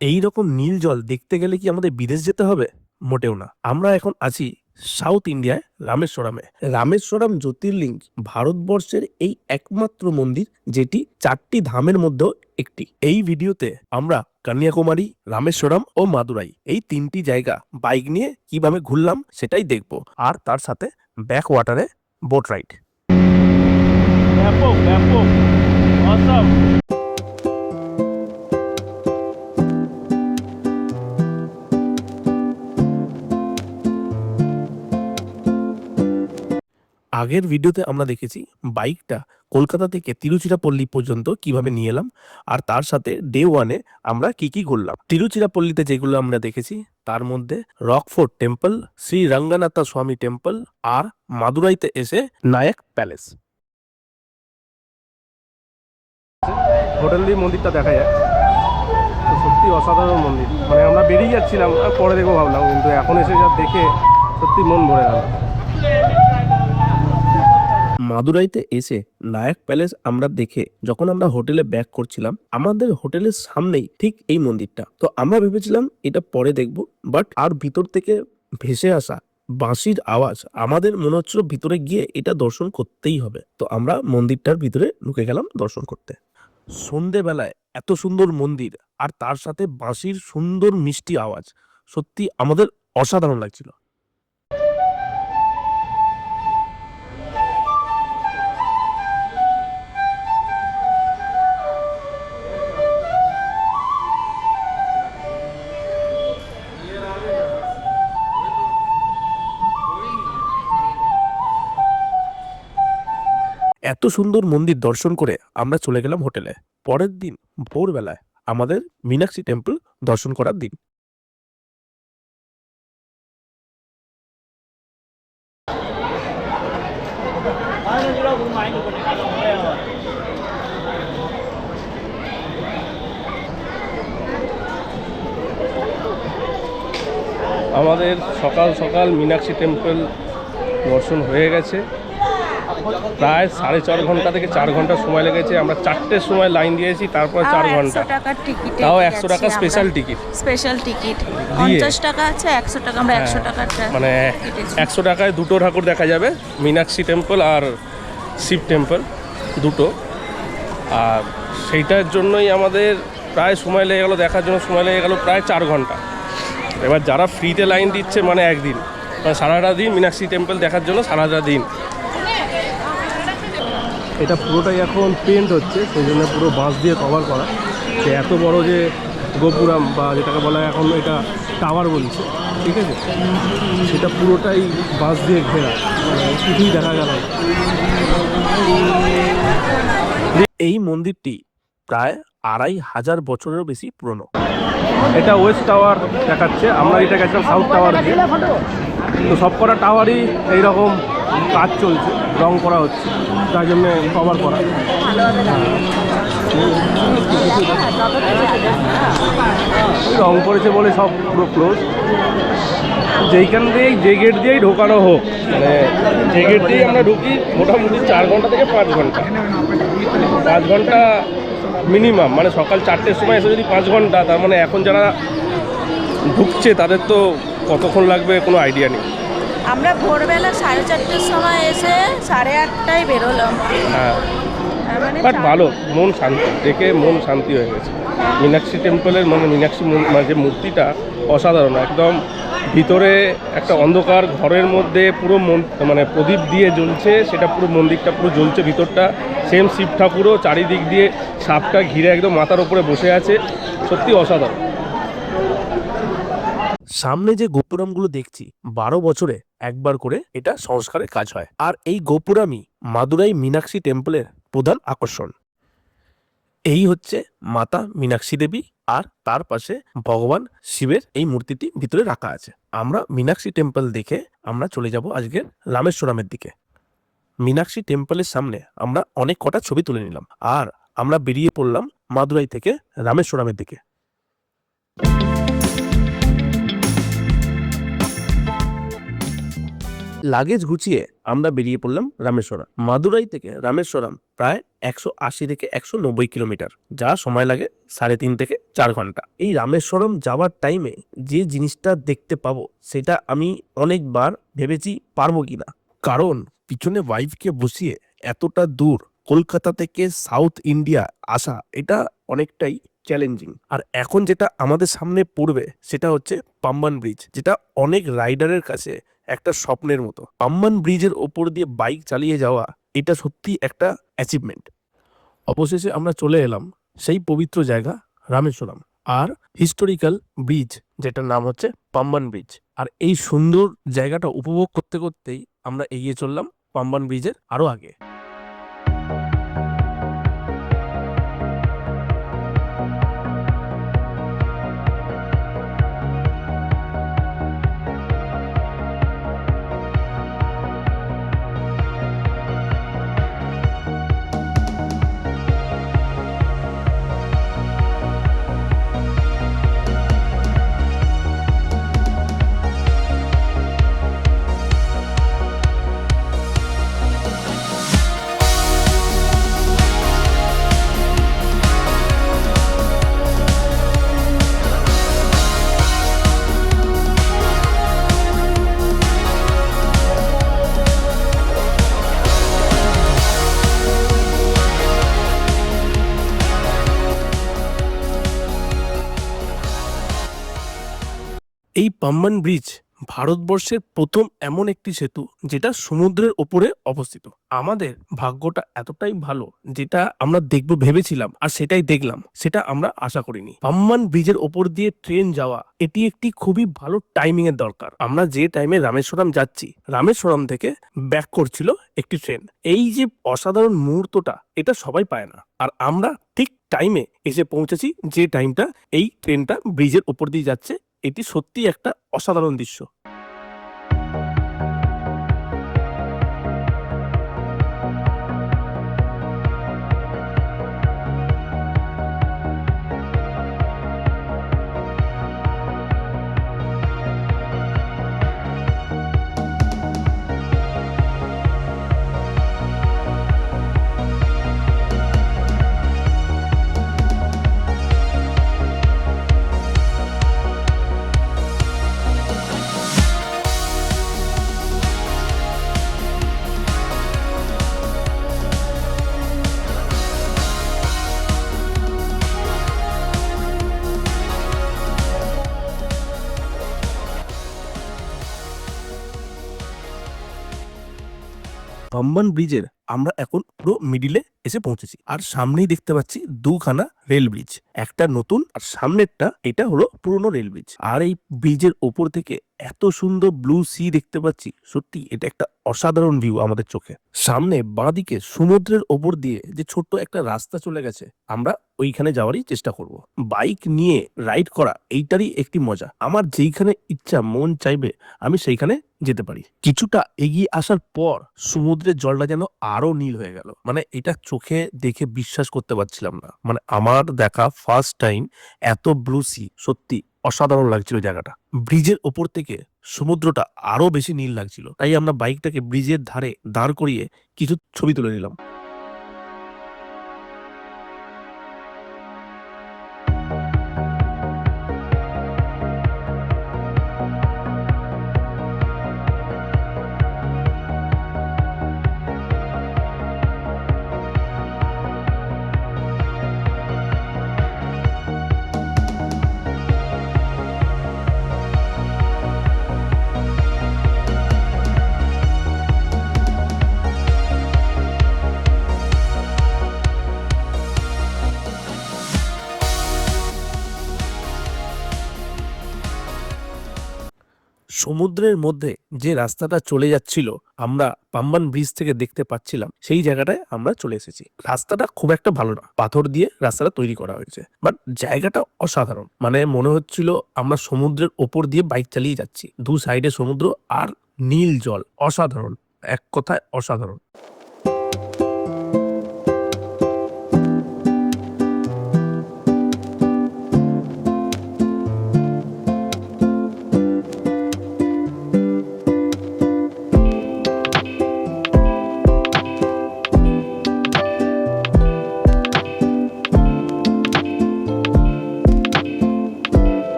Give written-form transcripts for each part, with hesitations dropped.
এই রকম নীল জল দেখতে গেলে কি আমাদের বিদেশ যেতে হবে? মোটেও না। আমরা এখন আছি সাউথ ইন্ডিয়ায় রামেশ্বরমে। রামেশ্বরম জ্যোতির্লিঙ্গ ভারতবর্ষের এই একমাত্র মন্দির যেটি 4টি ধামের মধ্যেও একটি। এই ভিডিওতে আমরা কন্যাকুমারী, রামেশ্বরম ও মাদুরাই এই 3টি জায়গা বাইক নিয়ে কিভাবে ঘুরলাম সেটাই দেখব, আর তার সাথে ব্যাক ওয়াটারে বোট রাইড। আগের ভিডিওতে আমরা দেখেছি বাইকটা কলকাতা থেকে তিরুচিরাপল্লী পর্যন্ত কিভাবে নিয়ে এলাম, আর তার সাথে ডে 1-এ আমরা কি কি ঘুরলাম। তিরুচিরাপল্লীতে যেগুলো আমরা দেখেছি তার মধ্যে রকফোর্ট টেম্পল, শ্রী রঙ্গনাথ স্বামী টেম্পল, আর মাদুরাইতে এসে নায়ক প্যালেস। হোটেল দিয়ে মন্দিরটা দেখা যায়, তো সত্যি অসাধারণ মন্দির। মানে আমরা বেরিয়ে যাচ্ছিলাম, পরে দেখবো ভাবলাম, কিন্তু এখন এসে যা দেখে সত্যি মন ভরে গেল। মাদুরাইতে এসে নায়ক প্যালেস আমরা দেখে যখন আমরা হোটেলে ব্যাক করছিলাম, আমাদের হোটেলের সামনেই ঠিক এই মন্দিরটা। তো আমরা ভেবেছিলাম এটা পরে দেখব, বাট আর ভিতর থেকে ভেসে আসা বাঁশির আওয়াজ আমাদের মনে হচ্ছিল ভিতরে গিয়ে এটা দর্শন করতেই হবে। তো আমরা মন্দিরটার ভিতরে ঢুকে গেলাম দর্শন করতে। সন্ধেবেলায় এত সুন্দর মন্দির আর তার সাথে বাঁশির সুন্দর মিষ্টি আওয়াজ, সত্যি আমাদের অসাধারণ লাগছিল। এত সুন্দর মন্দির দর্শন করে আমরা চলে গেলাম হোটেলে। পরের দিন ভোরবেলায় আমাদের মীনাক্ষী টেম্পল দর্শন করার দিন। আমাদের সকাল সকাল মীনাক্ষী টেম্পল দর্শন হয়ে গেছে। প্রায় 4.5 ঘন্টা থেকে 4 ঘন্টা সময় লেগেছে। আমরা 4টের সময় লাইন দিয়েছি, তারপর 4 ঘন্টা। তাও 100 টাকা স্পেশাল টিকিট। স্পেশাল টিকিট 50 টাকা আছে, 100 টাকা। আমরা 100 টাকাটা মানে 100 টাকায় দুটো ঠাকুর দেখা যাবে, মীনাক্ষী টেম্পল আর শিব টেম্পল দুটো। আর সেইটার জন্যই আমাদের প্রায় সময় লেগে গেল, দেখার জন্য সময় লেগে গেল প্রায় 4 ঘন্টা। এবার যারা ফ্রিতে লাইন দিচ্ছে মানে একদিন, মানে সারাটা দিন মীনাক্ষী টেম্পল দেখার জন্য সারাটা দিন। এটা পুরোটাই এখন পেন্ট হচ্ছে, সেই জন্য পুরো বাঁশ দিয়ে কভার করা। সে এত বড় যে গোপুরাম বা যেটাকে বলা হয় এখন এটা টাওয়ার বলছে, ঠিক আছে, সেটা পুরোটাই বাঁশ দিয়ে ঘেরা, কিছুই দেখা গেল না। এই মন্দিরটি প্রায় 2500 বছরেরও বেশি পুরনো। এটা ওয়েস্ট টাওয়ার দেখাচ্ছে, আমরা এটা গেছিলাম সাউথ টাওয়ার দিয়ে। তো সব কটা টাওয়ারই এইরকম কাজ চলছে, রং করা হচ্ছে, তার জন্য কভার করা। রং করেছে বলে সব পুরো ক্লোজ। যেইখান দিয়েই যে গেট দিয়েই ঢোকানো হোক, মানে যে গেট দিয়েই আমরা ঢুকি, মোটামুটি 4 ঘন্টা থেকে 5 ঘন্টা, 5 ঘন্টা মিনিমাম। মানে সকাল 4টের সময় এসে যদি 5 ঘন্টা, তার মানে এখন যারা ঢুকছে তাদের তো কতক্ষণ লাগবে কোনো আইডিয়া নেই। আমরা ভোরবেলা 4:30টার সময় এসে 8:30টায় বেরোলাম। হ্যাঁ, মানে বাট ভালো, মন শান্তি, দেখে মন শান্তি হয়ে গেছে। মীনাক্ষী টেম্পলের মানে মীনাক্ষী যে মূর্তিটা অসাধারণ। একদম ভিতরে একটা অন্ধকার ঘরের মধ্যে পুরো মানে প্রদীপ দিয়ে জ্বলছে, সেটা পুরো মন্দিরটা পুরো জ্বলছে ভিতরটা। সেম শিব ঠাকুরও চারিদিক দিয়ে সাপটা ঘিরে একদম মাথার উপরে বসে আছে, সত্যি অসাধারণ। সামনে যে গোপুরামগুলো দেখছি 12 বছরে একবার করে এটা সংস্কারের কাজ হয়, আর এই গোপুরামই মাদুরাই মীনাক্ষী টেম্পলের প্রধান আকর্ষণ। এই হচ্ছে মাতা মীনাক্ষী দেবী, আর তার পাশে ভগবান শিবের এই মূর্তিটি ভিতরে রাখা আছে। আমরা মীনাক্ষী টেম্পল দেখে আমরা চলে যাব আজকের রামেশ্বরমের দিকে। মীনাক্ষী টেম্পলের সামনে আমরা অনেক কটা ছবি তুলে নিলাম, আর আমরা বেরিয়ে পড়লাম মাদুরাই থেকে রামেশ্বরমের দিকে। লাগেজ গুছিয়ে আমরা বেরিয়ে পড়লাম রামেশ্বরম। মাদুরাই থেকে রামেশ্বরম প্রায় 180 থেকে 190 কিলোমিটার, যা সময় লাগে 3.5 থেকে 4 ঘন্টা। এই রামেশ্বরম যাওয়ার টাইমে যে জিনিসটা দেখতে পাবো সেটা আমি অনেকবার ভেবেছি পারবো কিনা, কারণ পিছনে ওয়াইফকে বসিয়ে এতটা দূর কলকাতা থেকে সাউথ ইন্ডিয়া আসা এটা অনেকটাই চ্যালেঞ্জিং। আর এখন যেটা আমাদের সামনে পড়বে সেটা হচ্ছে পাম্বান ব্রিজ, যেটা অনেক রাইডারের কাছে একটা স্বপ্নের মতো। পাম্বান ব্রিজের ওপর দিয়ে বাইক চালিয়ে যাওয়া এটা সত্যি একটা অ্যাচিভমেন্ট। অবশেষে আমরা চলে এলাম সেই পবিত্র জায়গা রামেশ্বরম আর হিস্টোরিক্যাল ব্রিজ, যেটার নাম হচ্ছে পাম্বান ব্রিজ। আর এই সুন্দর জায়গাটা উপভোগ করতে করতেই আমরা এগিয়ে চললাম পাম্বান ব্রিজের আরো আগে। এই পাম্বান ব্রিজ ভারতবর্ষের প্রথম এমন একটি সেতু যেটা সমুদ্রের ওপরে অবস্থিত। আমাদের ভাগ্যটা এতটাই ভালো, যেটা আমরা দেখবো ভেবেছিলাম আর সেটাই দেখলাম, সেটা আমরা আশা করিনি। পাম্বান ব্রিজের ওপর দিয়ে ট্রেন যাওয়া এটি একটি খুবই ভালো টাইমিং এর দরকার। আমরা যে টাইমে রামেশ্বরম যাচ্ছি, রামেশ্বরম থেকে ব্যাক করছিল একটি ট্রেন। এই যে অসাধারণ মুহূর্তটা এটা সবাই পায় না, আর আমরা ঠিক টাইমে এসে পৌঁছেছি যে টাইমটা এই ট্রেনটা ব্রিজের ওপর দিয়ে যাচ্ছে। এটি সত্যি একটা অসাধারণ দৃশ্য। পাম্বান ব্রিজের আমরা এখন পুরো মিডিলে এসে পৌঁছেছি, আর সামনেই দেখতে পাচ্ছি দুখানা রেল ব্রিজ, একটা নতুন আর সামনেরটা এটা হলো পুরনো রেল ব্রিজ। আর এই ব্রিজের ওপর থেকে এত সুন্দর ব্লু সি দেখতে পাচ্ছি, সত্যি এটা একটা অসাধারণ ভিউ আমাদের চোখে। সামনে বাঁদিকে সমুদ্রের ওপর দিয়ে যে ছোট্ট একটা রাস্তা চলে গেছে, আমরা ওইখানে যাওয়ারই চেষ্টা করব। বাইক নিয়ে রাইড করা এইটারই একটি মজা। আমার যেইখানে ইচ্ছা মন চাইবে আমি সেইখানে যেতে পারি। কিছুটা এগিয়ে আসার পর সমুদ্রের জলটা যেন আরো নীল হয়ে গেল, মানে এটা চোখে দেখে বিশ্বাস করতে পারছিলাম না। মানে আমার দেখা ফার্স্ট টাইম এত ব্লু সি, সত্যি অসাধারণ লাগছিল জায়গাটা। ব্রিজের ওপর থেকে সমুদ্রটা আরো বেশি নীল লাগছিল, তাই আমরা বাইকটাকে ব্রিজের ধারে দাঁড় করিয়ে কিছু ছবি তুলে নিলাম। সমুদ্রের মধ্যে যে রাস্তাটা চলে যাচ্ছিল আমরা পাম্বান ব্রিজ থেকে দেখতে পাচ্ছিলাম, সেই জায়গাটায় আমরা চলে এসেছি। রাস্তাটা খুব একটা ভালো না, পাথর দিয়ে রাস্তাটা তৈরি করা হয়েছে, বাট জায়গাটা অসাধারণ। মানে মনে হচ্ছিল আমরা সমুদ্রের ওপর দিয়ে বাইক চালিয়ে যাচ্ছি, দু সাইডে সমুদ্র আর নীল জল, অসাধারণ, এক কথায় অসাধারণ।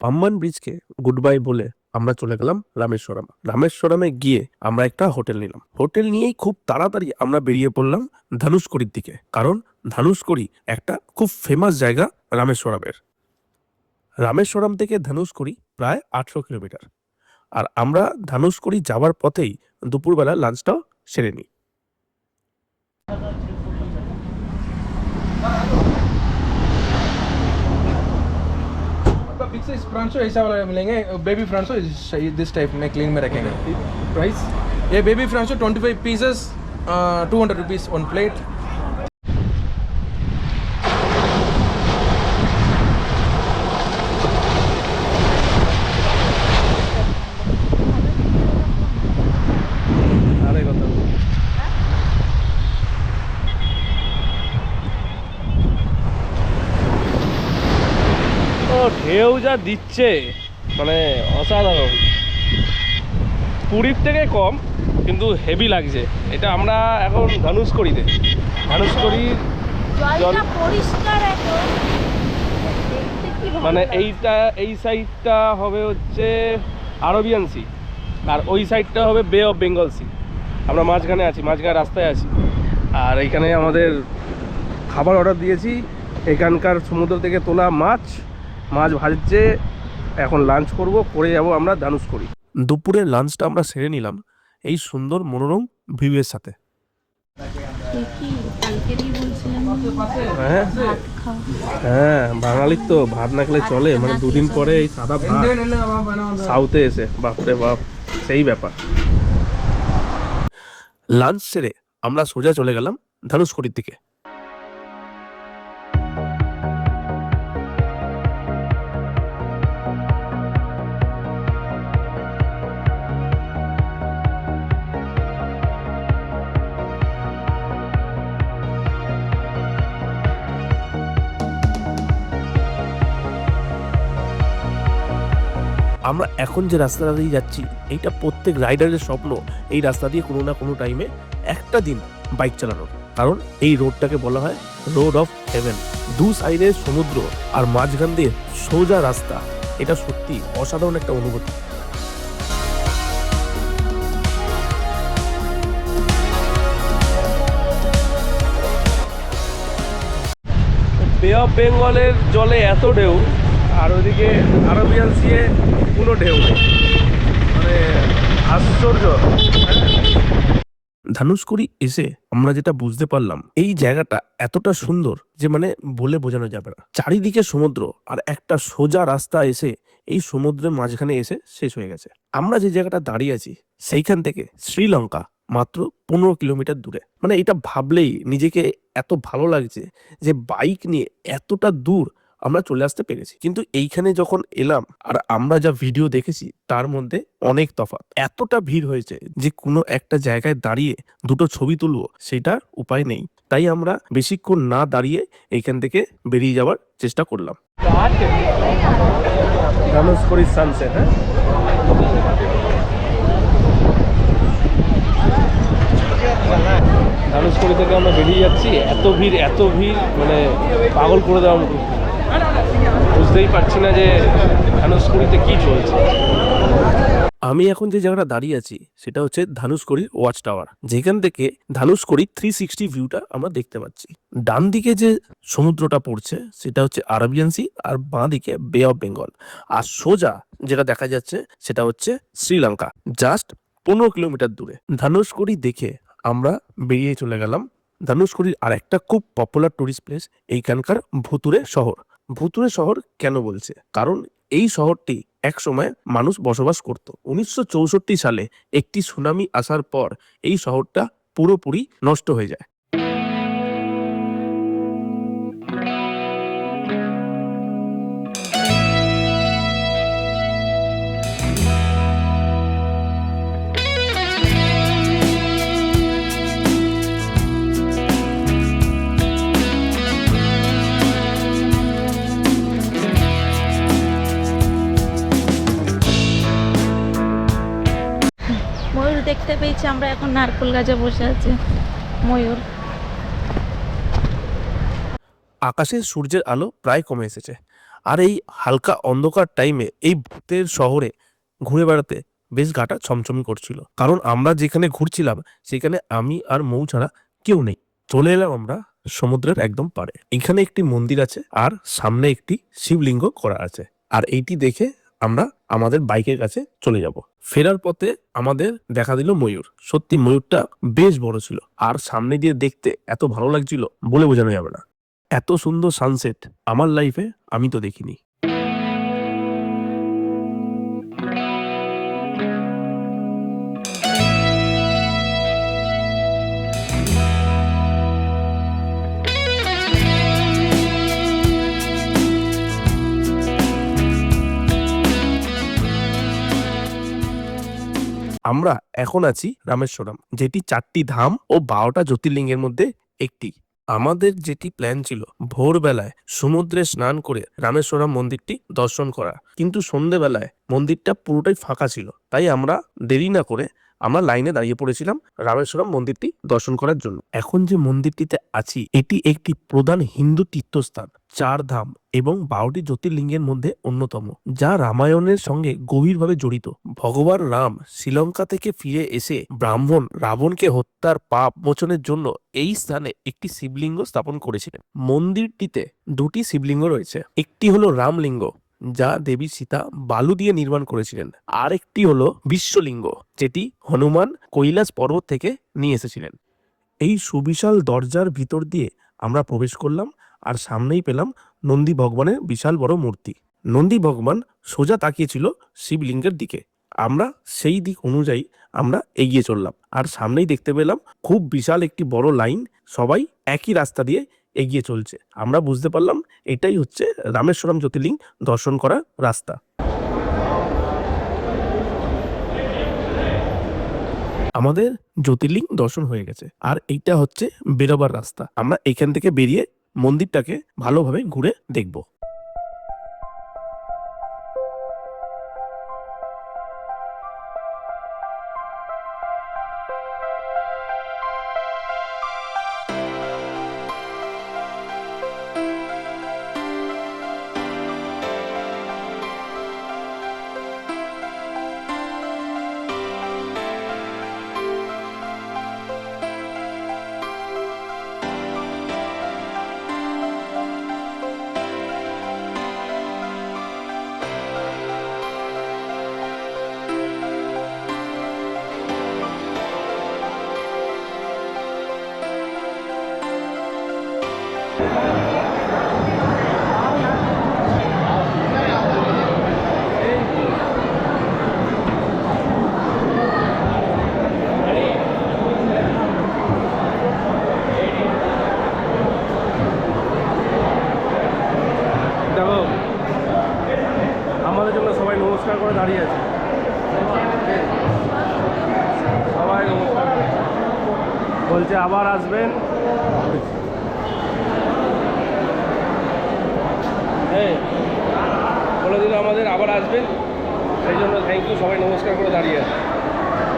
পাম্বান ব্রিজকে গুড বাই বলে আমরা চলে গেলাম রামেশ্বরম। রামেশ্বরমে গিয়ে আমরা একটা হোটেল নিলাম। হোটেল নিয়েই খুব তাড়াতাড়ি আমরা বেরিয়ে পড়লাম ধনুষকোড়ির দিকে, কারণ ধনুষকোড়ি একটা খুব ফেমাস জায়গা রামেশ্বরমের। রামেশ্বরম থেকে ধনুষকোড়ি প্রায় 800 কিলোমিটার। আর আমরা ধনুষকোড়ি যাওয়ার পথেই দুপুরবেলা লাঞ্চটাও সেরে নিই। आपका बिग साइज फ्रांसो ऐसा वाला मिलेंगे, बेबी फ्रांसो दिस टाइप में क्लीन में रखेंगे। प्राइस ये बेबी फ्रांसो 25 पीसेस 200 रुपीज़ वन प्लेट। ঢেউ যা দিচ্ছে মানে অসাধারণ, পুরীর থেকে কম কিন্তু হেভি লাগছে। এটা আমরা এখন ধনুষকোড়িতে, ধনুষকোড়ির জল পরিষ্কার এখন মানে এইটা, এই সাইডটা হবে হচ্ছে আরবিয়ান সি আর ওই সাইডটা হবে বে অফ বেঙ্গল সি। আমরা মাঝখানে আছি, মাঝখানে রাস্তায় আছি। আর এইখানে আমাদের খাবার অর্ডার দিয়েছি, এখানকার সমুদ্র থেকে তোলা মাছ ভাজছে। এখন লাঞ্চ করে যাব আমরা ধনুষকোড়ি। দুপুরের লাঞ্চটা আমরা সেরে নিলাম এই সুন্দর মনোরম ভিউয়ের সাথে। হ্যাঁ হ্যাঁ, বাঙালির তো ভাত না খেলে চলে, মানে দুদিন পরে এই সাদা ভাত সাউথে এসে বাপরে বাপ, সেই ব্যাপার। লাঞ্চ সেরে আমরা সোজা চলে গেলাম ধনুষকোড়ির দিকে। আমরা এখন যে রাস্তাটা দিয়ে যাচ্ছি, এইটা প্রত্যেক রাইডারের স্বপ্ন এই রাস্তা দিয়ে কোনো না কোনো টাইমে একটা দিন বাইক চালানোর। কারণ এই রোডটাকে বলা হয় রোড অফ হেভেন। দু সাইডে সমুদ্র আর মাঝখান দিয়ে সোজা রাস্তা, এটা সত্যি অসাধারণ একটা অনুভূতি। বে অফ বেঙ্গলের জলে এত ঢেউ, আর ওইদিকে আরবিয়ান সিয়ে কোনো ঢেউ নেই, মানে আশ্চর্য। ধনুষকোড়ি এসে আমরা যেটা বুঝতে পারলাম, এই জায়গাটা এতটা সুন্দর যে মানে বলে বোঝানো যাবে না। চারিদিকে সমুদ্র আর একটা সোজা রাস্তা এসে এই সমুদ্রের মাঝখানে এসে শেষ হয়ে গেছে। আমরা যে জায়গাটা দাঁড়িয়ে আছি সেইখান থেকে শ্রীলঙ্কা মাত্র 15 কিলোমিটার দূরে। মানে এটা ভাবলেই নিজেকে এত ভালো লাগছে যে বাইক নিয়ে এতটা দূর আমরা চলে আসতে পেরেছি। কিন্তু এইখানে যখন এলাম আর আমরা যা ভিডিও দেখেছি তার মধ্যে অনেক তফাৎ। এতটা ভিড় হয়েছে যে কোনো একটা জায়গায় দাঁড়িয়ে দুটো ছবি তুলবো সেটার উপায় নেই। তাই আমরা বেশিক্ষণ না দাঁড়িয়ে এইখান থেকে বেরিয়ে যাওয়ার চেষ্টা করলাম। ধনুষকোড়ি সানসেট, হ্যাঁ ধনুষকোড়ি থেকে আমরা বেরিয়ে যাচ্ছি। এত ভিড় মানে পাগল করে দেওয়ার মতো। বুঝতেই পারছি না যে ধনুষকোড়িতে কি চলছে। আমি এখন যে জায়গাটা দাঁড়িয়ে আছি সেটা হচ্ছে ধনুষকোড়ির ওয়াচ টাওয়ার, যেখান থেকে ধনুষকোড়ির 360 ভিউটা আমরা দেখতে পাচ্ছি। ডান দিকে যে সমুদ্রটা পড়ছে সেটা হচ্ছে আরবিয়ান সি, আর বাঁ দিকে বে অফ বেঙ্গল। আর সোজা যেটা দেখা যাচ্ছে সেটা হচ্ছে শ্রীলঙ্কা, জাস্ট 15 কিলোমিটার দূরে। ধনুষকোড়ি দেখে আমরা বেরিয়ে চলে গেলাম ধনুষকোড়ির আর একটা খুব পপুলার টুরিস্ট প্লেস, এইখানকার ভুতুরে শহর। ভুতুরে শহর কেন বলছে? কারণ এই শহরটি এক সময় মানুষ বসবাস করত। 1964 সালে একটি সুনামি আসার পর এই শহরটা পুরোপুরি নষ্ট হয়ে যায়। ময়ূর দেখতে পেয়েছি আমরা, এখন নারকেল গাছে বসে আছে ময়ূর। আকাশে সূর্যের আলো প্রায় কমে এসেছে আর এই হালকা অন্ধকার টাইমে এই ভূতের শহরে ঘুরে বেড়াতে বেশ গাটা ছমছমি করছিল, কারণ আমরা যেখানে ঘুরছিলাম সেখানে আমি আর মৌ ছাড়া কেউ নেই। চলে এলাম আমরা সমুদ্রের একদম পাড়ে। এখানে একটি মন্দির আছে আর সামনে একটি শিবলিঙ্গ করা আছে, আর এইটি দেখে আমরা আমাদের বাইকের কাছে চলে যাব। ফেরার পথে আমাদের দেখা দিল ময়ূর। সত্যি ময়ূরটা বেশ বড় ছিল, আর সামনে দিয়ে দেখতে এত ভালো লাগছিল বলে বোঝানো যাবে না। এত সুন্দর সানসেট আমার লাইফে আমি তো দেখিনি। আমরা এখন আছি রামেশ্বরম, যেটি 4টি ধাম ও 12টা জ্যোতির্লিঙ্গের মধ্যে একটি। আমাদের যেটি প্ল্যান ছিল ভোরবেলায় সমুদ্রে স্নান করে রামেশ্বরম মন্দিরটি দর্শন করা, কিন্তু সন্ধেবেলায় মন্দিরটা পুরোটাই ফাঁকা ছিল, তাই আমরা দেরি না করে আমরা লাইনে দাঁড়িয়ে পড়েছিলাম রামেশ্বরম মন্দিরটি দর্শন করার জন্য। এখন যে মন্দিরটিতে আছি এটি একটি প্রধান হিন্দু তীর্থস্থান, 4 ধাম এবং 12টি জ্যোতির্লিঙ্গের মধ্যে অন্যতম, যা রামায়ণের সঙ্গে গভীরভাবে জড়িত। ভগবান রাম শ্রীলঙ্কা থেকে ফিরে এসে ব্রাহ্মণ রাবণকে হত্যার পাপ মোচনের জন্য এই স্থানে একটি শিবলিঙ্গ স্থাপন করেছিলেন। মন্দিরটিতে 2টি শিবলিঙ্গ রয়েছে, একটি হলো রামলিঙ্গ যা দেবী সীতা বালু দিয়ে নির্মাণ করেছিলেন, আর একটি হলো বিশ্বলিঙ্গ যেটি হনুমান কৈলাস পর্বত থেকে নিয়ে এসেছিলেন। এই সুবিশাল দরজার ভিতর দিয়ে আমরা প্রবেশ করলাম, আর সামনেই পেলাম নন্দী ভগবানের বিশাল বড় মূর্তি। নন্দী ভগবান সোজা তাকিয়েছিল শিবলিঙ্গের দিকে। আমরা সেই দিক অনুযায়ী আমরা এগিয়ে চললাম, আর সামনেই দেখতে পেলাম খুব বিশাল একটি বড় লাইন, সবাই একই রাস্তা দিয়ে এগিয়ে চলছে। আমরা বুঝতে পারলাম এটাই হচ্ছে রামেশ্বরম জ্যোতির্লিঙ্গ দর্শন করার রাস্তা। আমাদের জ্যোতির্লিঙ্গ দর্শন হয়ে গেছে, আর এইটা হচ্ছে বেরোবার রাস্তা। আমরা এখান থেকে বেরিয়ে মন্দিরটাকে ভালোভাবে ঘুরে দেখব। দেখো আমাদের জন্য সবাই নমস্কার করে দাঁড়িয়ে আছে, সবাই নমস্কার বলছে, আবার আসবেন। হ্যাঁ বলে দিল আমাদের আবার আসবেন, সেই জন্য থ্যাংক ইউ। সবাই নমস্কার করে দাঁড়িয়ে আছে,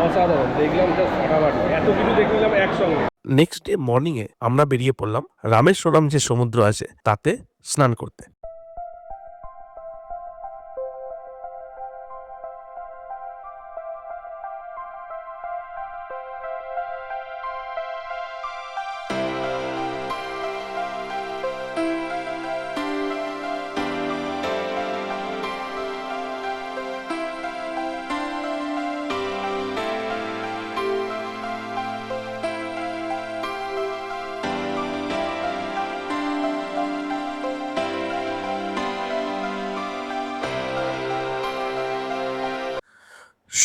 অসাধারণ দেখলাম, জাস্ট ফাটাফাটি এত কিছু দেখে নিলাম একসঙ্গে। নেক্সট ডে মর্নিং এ আমরা বেরিয়ে পড়লাম রামেশ্বরম যে সমুদ্র আছে তাতে স্নান করতে।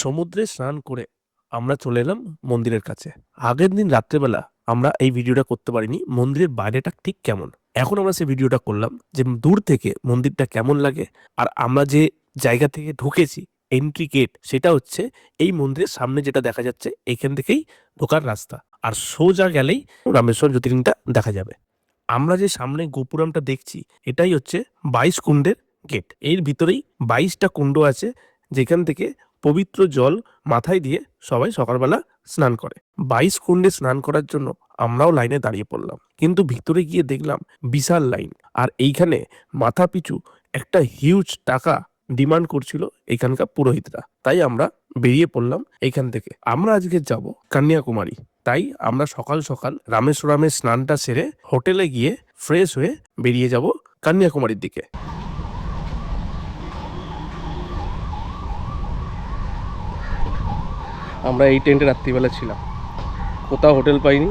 সমুদ্রে স্নান করে আমরা চলে এলাম মন্দিরের কাছে। আগের দিন রাত্রেবেলা আমরা এই ভিডিওটা করতে পারিনি মন্দিরের বাইরেটা ঠিক কেমন। এখন আমরা সেই ভিডিওটা করলাম যে দূর থেকে মন্দিরটা কেমন লাগে। আর আমরা যে জায়গা থেকে ঢুকেছি এন্ট্রি গেট, সেটা হচ্ছে এই মন্দিরের সামনে যেটা দেখা যাচ্ছে, এখান থেকেই ঢোকার রাস্তা, আর সোজা গেলেই রামেশ্বর জ্যোতির্লিঙ্গটা দেখা যাবে। আমরা যে সামনে গোপুরমটা দেখছি এটাই হচ্ছে 22 কুণ্ডের গেট। এর ভিতরেই 22টা কুণ্ড আছে, যেখান থেকে পবিত্র জল মাথায় দিয়ে সবাই সকালবেলা স্নান করে। 22 কুণ্ডে স্নান করার জন্য আমরাও লাইনে দাঁড়িয়ে পড়লাম, কিন্তু ভিতরে গিয়ে দেখলাম বিশাল লাইন, আর এইখানে মাথা পিছু একটা হিউজ টাকা ডিমান্ড করছিল এখানকার পুরোহিতরা। তাই আমরা বেরিয়ে পড়লাম এইখান থেকে। আমরা আজকে যাব কন্যাকুমারী। তাই আমরা সকাল সকাল রামেশ্বরমে স্নানটা সেরে হোটেলে গিয়ে ফ্রেশ হয়ে বেরিয়ে যাব কন্যাকুমারীর দিকে। আমরা এই টেন্টে রাত্রিবেলা ছিলাম, কোথাও হোটেল পাইনি।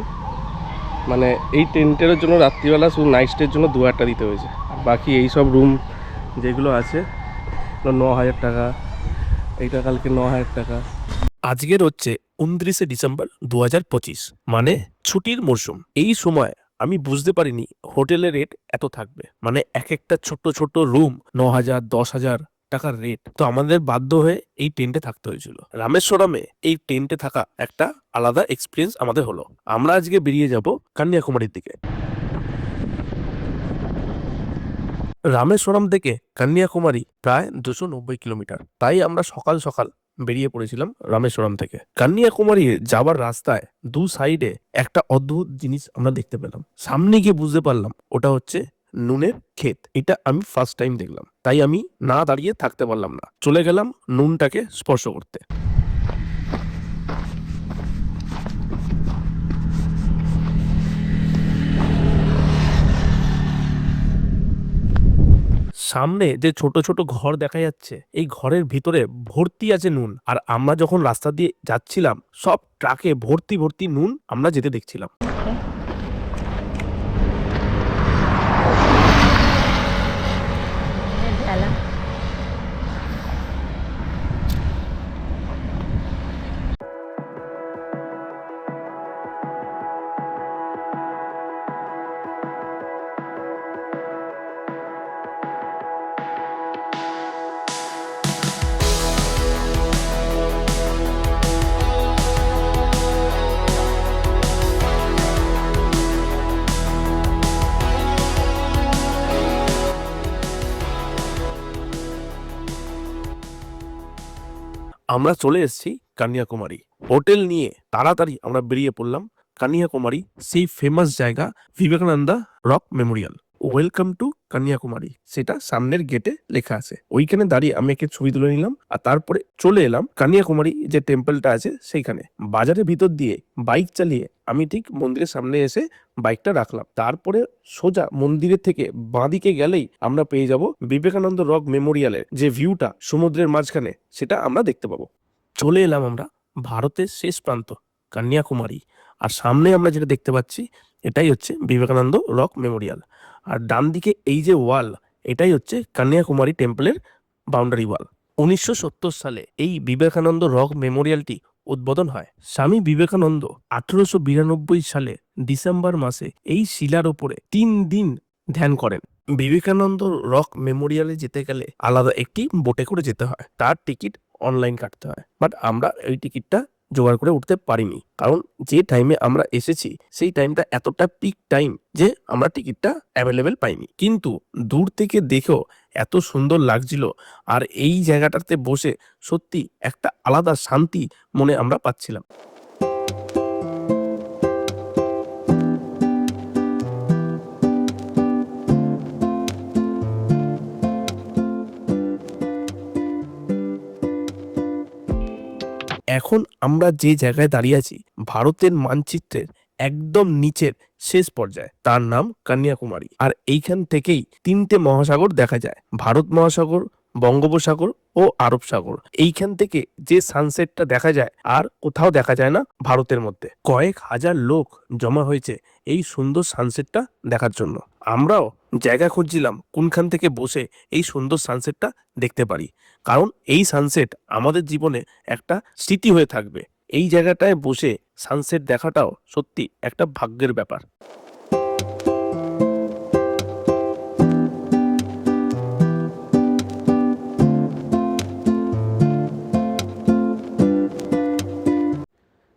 মানে এই টেন্টের জন্য রাত্রিবেলা শুধু নাইট স্টের জন্য 2000 টাকা দিতে হয়েছে। আর বাকি এই সব রুম যেগুলো আছে 9000 টাকা, এইটা কালকে 9000 টাকা। আজকের হচ্ছে 29শে ডিসেম্বর 2025, মানে ছুটির মরশুম। এই সময় আমি বুঝতে পারিনি হোটেলের রেট এত থাকবে। মানে এক একটা ছোট্ট ছোট্ট রুম 9000 10,000 টাকার রেট। তো আমাদের বাধ্য হয়ে এই টেন্টে থাকতে হয়েছিল। রামেশ্বরমে এই টেন্টে থাকা একটা আলাদা এক্সপিরিয়েন্স আমাদের হলো। আমরা আজকে বেরিয়ে যাব কন্যাকুমারীর দিকে। রামেশ্বরম থেকে কন্যাকুমারী প্রায় 290 কিলোমিটার। তাই আমরা সকাল সকাল বেরিয়ে পড়েছিলাম রামেশ্বরম থেকে। কন্যাকুমারী যাওয়ার রাস্তায় দু সাইডে একটা অদ্ভুত জিনিস আমরা দেখতে পেলাম। সামনে গিয়ে বুঝতে পারলাম ওটা হচ্ছে নুনের ক্ষেত। এটা আমি ফার্স্ট টাইম দেখলাম। তাই আমি না দাঁড়িয়ে থাকতে পারলাম না, চলে গেলাম নুনটাকে স্পর্শ করতে। সামনে যে ছোট ছোট ঘর দেখা যাচ্ছে, এই ঘরের ভিতরে ভর্তি আছে নুন। আর আমরা যখন রাস্তা দিয়ে যাচ্ছিলাম সব ট্রাকে ভর্তি ভর্তি নুন আমরা যেতে দেখছিলাম। ঢেলা আমরা চলে এসেছি কন্যাকুমারী। হোটেল নিয়ে তাড়াতাড়ি আমরা বেরিয়ে পড়লাম কন্যাকুমারী, সেই ফেমাস জায়গা Vivekananda rock Memorial. Welcome to Kanyakumari সেটা সামনের গেটে লেখা আছে। ওইখানে দাঁড়িয়ে আমি একটা ছবি তুলে নিলাম। আর তারপরে চলে এলাম কন্যাকুমারী যে টেম্পলটা আছে সেইখানে। বাজারের ভিতর দিয়ে বাইক চালিয়ে আমি ঠিক মন্দিরের সামনে এসে বাইকটা রাখলাম। তারপরে সোজা মন্দিরের থেকে বাঁদিকে গেলেই আমরা পেয়ে যাব বিবেকানন্দ রক মেমোরিয়ালের যে ভিউটা সমুদ্রের মাঝখানে, সেটা আমরা দেখতে পাবো। চলে এলাম আমরা ভারতের শেষ প্রান্ত কন্যাকুমারী। আর সামনে আমরা যেটা দেখতে পাচ্ছি এটাই হচ্ছে বিবেকানন্দ রক মেমোরিয়াল। আর ডান দিকে এই যে ওয়াল, এটাই হচ্ছে কন্যাকুমারী টেম্পলের বাউন্ডারি ওয়াল। 1970 সালে এই বিবেকানন্দ রক মেমোরিয়ালটি উদ্বোধন হয়। স্বামী বিবেকানন্দ 1892 সালে ডিসেম্বর মাসে এই শিলার ওপরে 3 দিন ধ্যান করেন। বিবেকানন্দ রক মেমোরিয়ালে যেতে গেলে আলাদা একটি বোটে করে যেতে হয়, তার টিকিট অনলাইন কাটতে হয়। বাট আমরা এই টিকিটটা জোগাড় করে উঠতে পারিনি, কারণ যে টাইমে আমরা এসেছি সেই টাইমটা এতটা পিক টাইম যে আমরা টিকিটটা অ্যাভেলেবেল পাইনি। কিন্তু দূর থেকে দেখেও এত সুন্দর লাগছিল। আর এই জায়গাটাতে বসে সত্যি একটা আলাদা শান্তি মনে আমরা পাচ্ছিলাম। এখন আমরা যে জায়গায় দাঁড়িয়ে আছি ভারতের মানচিত্রের একদম নিচের শেষ পর্যায়ে, তার নাম কন্যাকুমারী। আর এইখান থেকেই 3টে মহাসাগর দেখা যায়, ভারত মহাসাগর, বঙ্গোপসাগর ও আরব সাগর। এইখান থেকে যে সানসেটটা দেখা যায় আর কোথাও দেখা যায় না ভারতের মধ্যে। কয়েক হাজার লোক জমা হয়েছে এই সুন্দর সানসেটটা দেখার জন্য। আমরাও জায়গা খুঁজছিলাম কোনখান থেকে বসে এই সুন্দর সানসেটটা দেখতে পারি, কারণ এই সানসেট আমাদের জীবনে একটা স্মৃতি হয়ে থাকবে। এই জায়গাটায় বসে সানসেট দেখাটাও সত্যি একটা ভাগ্যের ব্যাপার।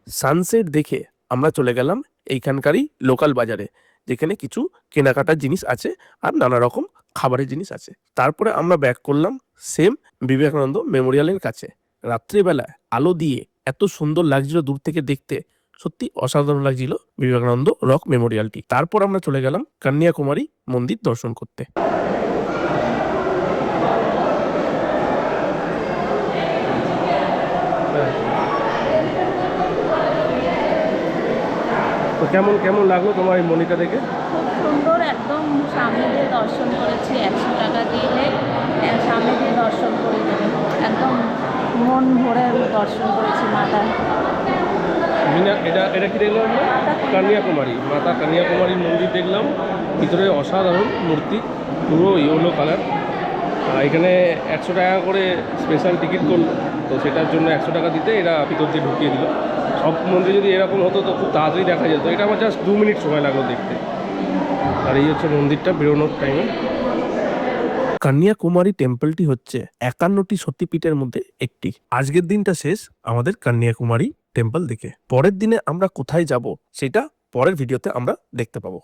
সানসেট দেখে আমরা চলে গেলাম এইখানকারই লোকাল বাজারে, যেখানে কিছু কেনাকাটার জিনিস আছে আর নানা রকম খাবারের জিনিস আছে। তারপরে আমরা ব্যাক করলাম সেম বিবেকানন্দ মেমোরিয়ালের কাছে। রাত্রিবেলায় আলো দিয়ে এত সুন্দর লাগছিল দূর থেকে দেখতে, সত্যি অসাধারণ লাগছিল বিবেকানন্দ রক মেমোরিয়ালটি। তারপর আমরা চলে গেলাম কন্যাকুমারী মন্দির দর্শন করতে। তো কেমন কেমন লাগলো তোমার এই মন্দিরটা দেখে? খুব সুন্দর, একদম সামনে দিয়ে দর্শন করেছি। 100 টাকা দিলে সামনে দিয়ে দর্শন করে দেবে, একদম মন ভরে দর্শন করেছি মাতা। এটা এটা কি দেখলাম আমরা? কন্যাকুমারী, মাতা কন্যাকুমারীর মন্দির দেখলাম। ভিতরে অসাধারণ মূর্তি, পুরো ইয়েলো কালার। এখানে 100 টাকা করে স্পেশাল টিকিট করলো, তো সেটার জন্য 100 টাকা দিতে এরা ভিতর দিয়ে ঢুকিয়ে দিল। সব মন্দির যদি এরকম হতো তো খুব তাড়াতাড়ি দেখা যেত। এটা আমার জাস্ট 2 মিনিট সময় লাগলো দেখতে। আর এই হচ্ছে মন্দিরটা বেরোনোর টাইমে। কন্যাকুমারী টেম্পলটি হচ্ছে 51টি সতীপীঠের মধ্যে একটি। আজকের দিনটা শেষ আমাদের কন্যাকুমারী টেম্পল দেখে। পরের দিনে আমরা কোথায় যাব সেটা পরের ভিডিওতে আমরা দেখতে পাবো।